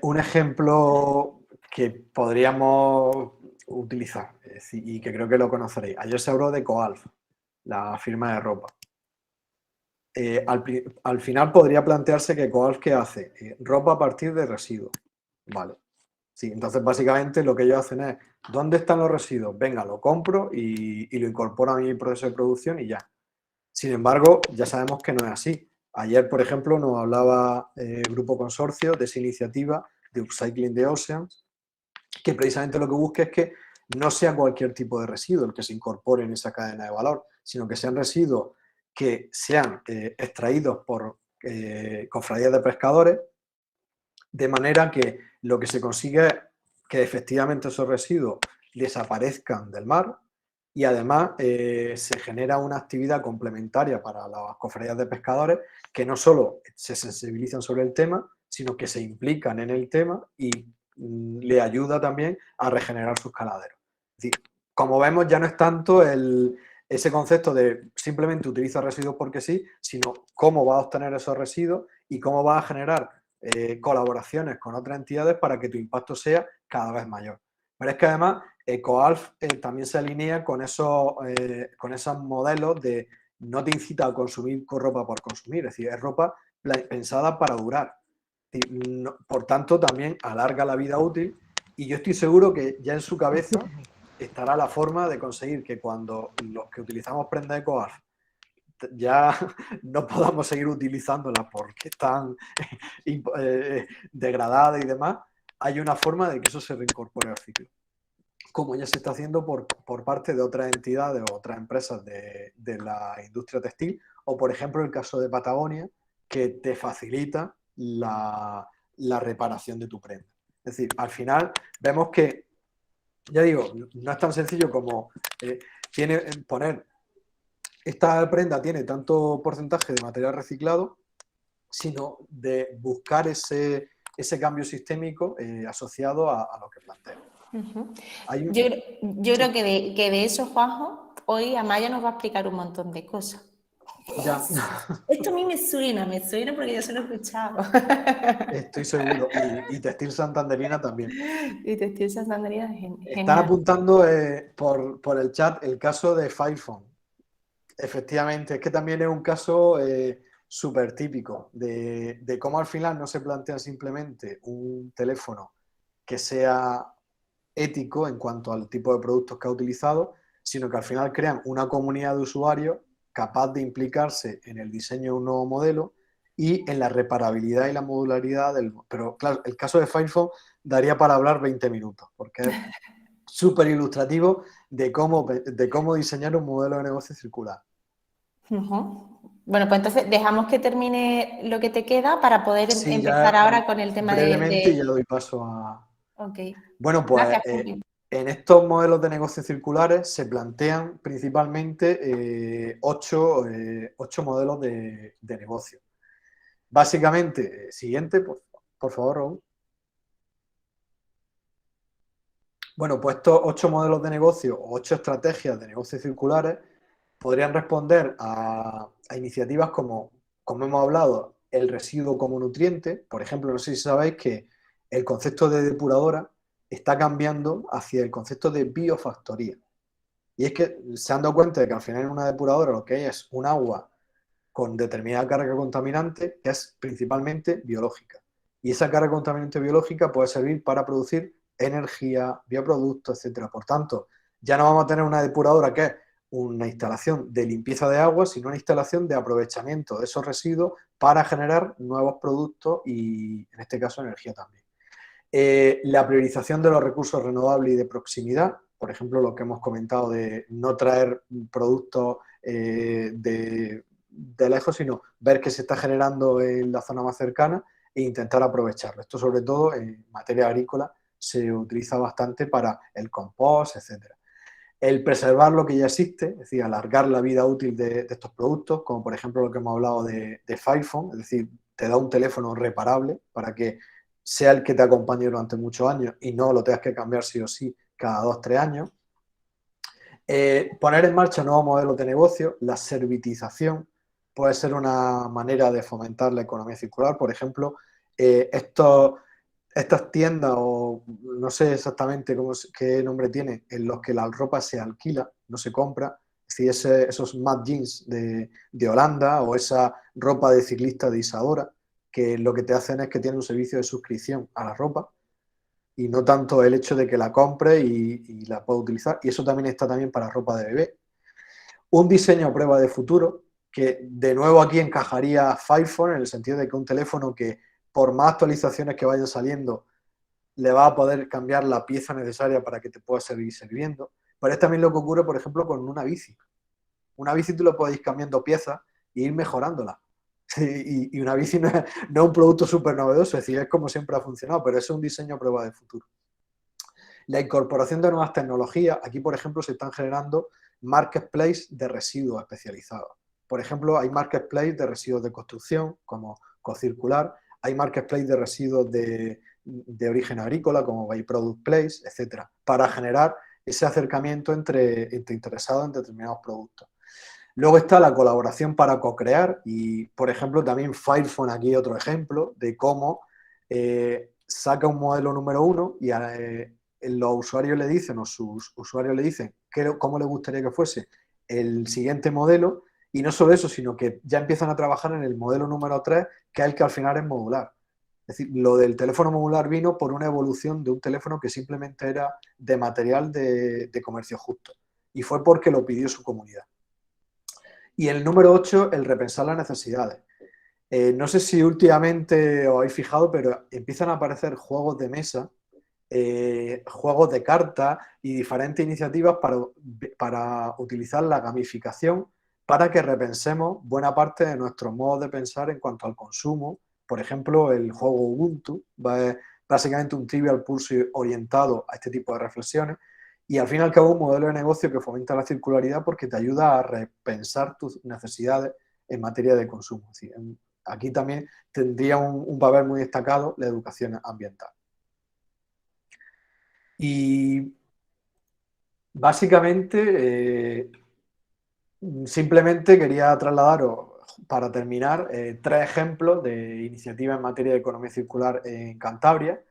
Un ejemplo que podríamos utilizar, es decir, y que creo que lo conoceréis. Ayer se habló de Coalf, la firma de ropa. Al final podría plantearse que Coalf, ¿qué hace? Ropa a partir de residuos. Vale. Sí, entonces básicamente lo que ellos hacen es, ¿dónde están los residuos? Venga, lo compro y lo incorporo a mi proceso de producción y ya. Sin embargo, ya sabemos que no es así. Ayer, por ejemplo, nos hablaba Grupo Consorcio de esa iniciativa de Upcycling the Oceans, que precisamente lo que busca es que no sea cualquier tipo de residuo el que se incorpore en esa cadena de valor, sino que sean residuos que sean extraídos por cofradías de pescadores, de manera que lo que se consigue es que efectivamente esos residuos desaparezcan del mar y además se genera una actividad complementaria para las cofradías de pescadores que no solo se sensibilizan sobre el tema, sino que se implican en el tema y le ayuda también a regenerar sus caladeros. Es decir, como vemos, ya no es tanto ese concepto de simplemente utiliza residuos porque sí, sino cómo va a obtener esos residuos y cómo va a generar colaboraciones con otras entidades para que tu impacto sea cada vez mayor. Pero es que además EcoAlf también se alinea con esos modelos de no te incita a consumir ropa por consumir, es decir, es ropa pensada para durar. Por tanto, también alarga la vida útil y yo estoy seguro que ya en su cabeza estará la forma de conseguir que cuando los que utilizamos prendas EcoAlf ya no podamos seguir utilizándolas porque están degradadas y demás, hay una forma de que eso se reincorpore al ciclo. Como ya se está haciendo por parte de otras entidades o otras empresas de la industria textil, o por ejemplo el caso de Patagonia, que te facilita la reparación de tu prenda. Es decir, al final vemos que, ya digo, no es tan sencillo como poner esta prenda tiene tanto porcentaje de material reciclado, sino de buscar ese cambio sistémico asociado a lo que plantea. Uh-huh. Yo creo que de eso, Juanjo, hoy Amaya nos va a explicar un montón de cosas. Ya. Esto a mí me suena porque yo se lo he escuchado. Estoy seguro. Y Textil Santanderina también. Y Textil Santanderina es genial. Están apuntando por el chat el caso de Firephone. Efectivamente, es que también es un caso súper típico de cómo al final no se plantea simplemente un teléfono que sea ético en cuanto al tipo de productos que ha utilizado, sino que al final crean una comunidad de usuarios capaz de implicarse en el diseño de un nuevo modelo y en la reparabilidad y la modularidad Pero claro, el caso de Firephone daría para hablar 20 minutos, porque es súper ilustrativo de cómo diseñar un modelo de negocio circular. Uh-huh. Bueno, pues entonces dejamos que termine lo que te queda para poder empezar ya, ahora con el tema brevemente, y ya doy paso a... Okay. Bueno, pues Gracias, en estos modelos de negocios circulares se plantean principalmente 8 modelos de negocio. Básicamente, siguiente, por favor, Raúl. Bueno, pues estos 8 modelos de negocio o 8 estrategias de negocios circulares podrían responder a iniciativas como hemos hablado, el residuo como nutriente. Por ejemplo, no sé si sabéis que el concepto de depuradora está cambiando hacia el concepto de biofactoría. Y es que se han dado cuenta de que al final en una depuradora lo que hay es un agua con determinada carga contaminante que es principalmente biológica. Y esa carga contaminante biológica puede servir para producir energía, bioproductos, etcétera. Por tanto, ya no vamos a tener una depuradora que es una instalación de limpieza de agua, sino una instalación de aprovechamiento de esos residuos para generar nuevos productos y, en este caso, energía también. La priorización de los recursos renovables y de proximidad, por ejemplo, lo que hemos comentado de no traer productos de lejos, sino ver qué se está generando en la zona más cercana e intentar aprovecharlo. Esto, sobre todo, en materia agrícola, se utiliza bastante para el compost, etcétera. El preservar lo que ya existe, es decir, alargar la vida útil de estos productos, como por ejemplo lo que hemos hablado de Firephone, es decir, te da un teléfono reparable para que sea el que te acompañe durante muchos años y no lo tengas que cambiar sí o sí cada 2-3 años. Poner en marcha nuevos modelos de negocio, la servitización puede ser una manera de fomentar la economía circular. Por ejemplo, estas tiendas, o no sé exactamente qué nombre tiene, en los que la ropa se alquila, no se compra, es decir, esos Mad Jeans de Holanda o esa ropa de ciclista de Isadora, que lo que te hacen es que tienen un servicio de suscripción a la ropa y no tanto el hecho de que la compre y la pueda utilizar. Y eso también está también para ropa de bebé. Un diseño a prueba de futuro, que de nuevo aquí encajaría Firephone en el sentido de que un teléfono que por más actualizaciones que vayan saliendo, le va a poder cambiar la pieza necesaria para que te pueda seguir sirviendo. Pero es también lo que ocurre, por ejemplo, con una bici. Una bici tú lo podéis cambiando piezas e ir mejorándola. Y una bici no es un producto súper novedoso, es decir, es como siempre ha funcionado, pero es un diseño a prueba de futuro. La incorporación de nuevas tecnologías. Aquí, por ejemplo, se están generando marketplaces de residuos especializados. Por ejemplo, hay marketplaces de residuos de construcción, como Cocircular. Hay marketplaces de residuos de origen agrícola, como Byproduct Place, etcétera, para generar ese acercamiento entre interesados en determinados productos. Luego está la colaboración para co-crear y, por ejemplo, también Firephone aquí otro ejemplo de cómo saca un modelo número 1 y los usuarios le dicen, o sus usuarios le dicen cómo les gustaría que fuese el siguiente modelo, y no solo eso, sino que ya empiezan a trabajar en el modelo número 3, que es el que al final es modular. Es decir, lo del teléfono modular vino por una evolución de un teléfono que simplemente era de material de comercio justo, y fue porque lo pidió su comunidad. Y el número 8, el repensar las necesidades. No sé si últimamente os habéis fijado, pero empiezan a aparecer juegos de mesa, juegos de cartas y diferentes iniciativas para utilizar la gamificación para que repensemos buena parte de nuestros modos de pensar en cuanto al consumo. Por ejemplo, el juego Ubuntu es básicamente un Trivial Pursuit orientado a este tipo de reflexiones y al fin y al cabo un modelo de negocio que fomenta la circularidad porque te ayuda a repensar tus necesidades en materia de consumo. Es decir, aquí también tendría un papel muy destacado la educación ambiental. Y básicamente, simplemente quería trasladaros, para terminar, 3 ejemplos de iniciativas en materia de economía circular en Cantabria.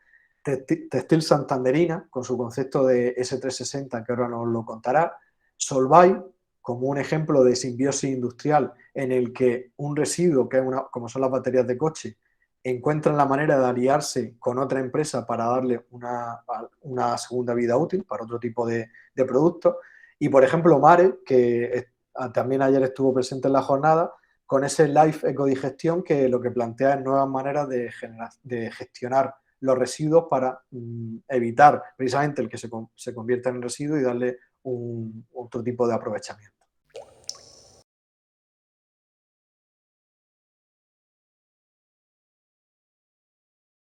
Textil Santanderina, con su concepto de S360, que ahora nos lo contará. Solvay, como un ejemplo de simbiosis industrial en el que un residuo, que es como son las baterías de coche, encuentran la manera de aliarse con otra empresa para darle una segunda vida útil para otro tipo de productos. Y, por ejemplo, Mare, que también ayer estuvo presente en la jornada, con ese Life Ecodigestión que lo que plantea es nuevas maneras de gestionar los residuos para evitar precisamente el que se convierta en residuo y darle otro tipo de aprovechamiento.